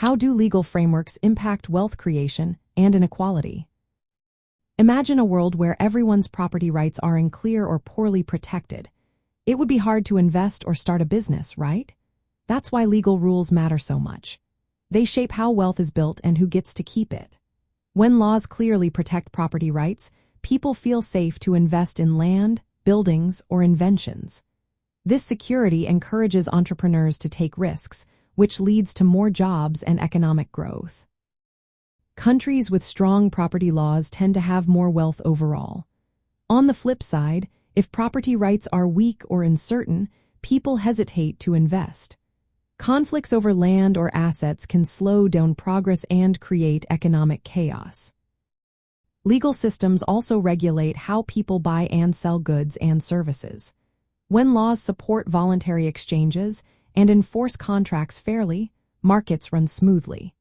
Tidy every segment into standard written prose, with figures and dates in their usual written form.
How do legal frameworks impact wealth creation and inequality? Imagine a world where everyone's property rights are unclear or poorly protected. It would be hard to invest or start a business, right? That's why legal rules matter so much. They shape how wealth is built and who gets to keep it. When laws clearly protect property rights, people feel safe to invest in land, buildings, or inventions. This security encourages entrepreneurs to take risks, which leads to more jobs and economic growth. Countries with strong property laws tend to have more wealth overall. On the flip side, if property rights are weak or uncertain, people hesitate to invest. Conflicts over land or assets can slow down progress and create economic chaos. Legal systems also regulate how people buy and sell goods and services. When laws support voluntary exchanges and enforce contracts fairly, markets run smoothly.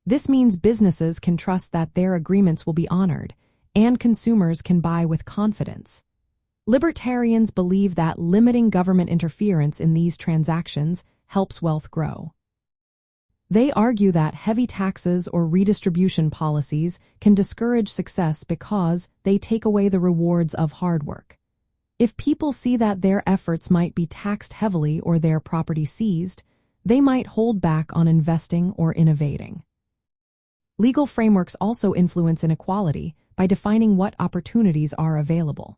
This means businesses can trust that their agreements will be honored, and consumers can buy with confidence. Libertarians believe that limiting government interference in these transactions helps wealth grow. They argue that heavy taxes or redistribution policies can discourage success because they take away the rewards of hard work. If people see that their efforts might be taxed heavily or their property seized, they might hold back on investing or innovating. Legal frameworks also influence inequality by defining what opportunities are available.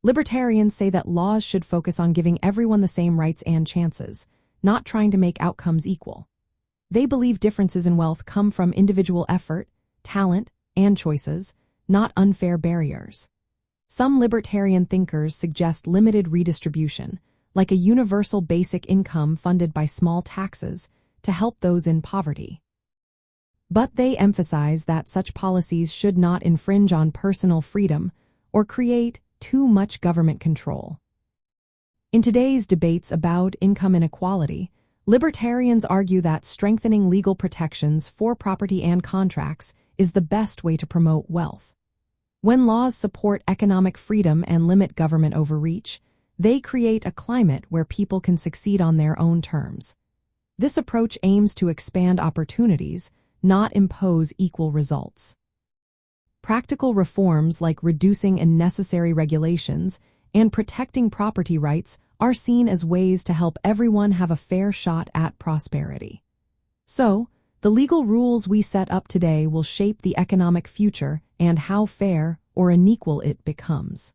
Libertarians say that laws should focus on giving everyone the same rights and chances, not trying to make outcomes equal. They believe differences in wealth come from individual effort, talent, and choices, not unfair barriers. Some libertarian thinkers suggest limited redistribution, like a universal basic income funded by small taxes, to help those in poverty. But they emphasize that such policies should not infringe on personal freedom or create too much government control. In today's debates about income inequality, libertarians argue that strengthening legal protections for property and contracts is the best way to promote wealth. When laws support economic freedom and limit government overreach, they create a climate where people can succeed on their own terms. This approach aims to expand opportunities, not impose equal results. Practical reforms like reducing unnecessary regulations and protecting property rights are seen as ways to help everyone have a fair shot at prosperity. So, the legal rules we set up today will shape the economic future and how fair or unequal it becomes.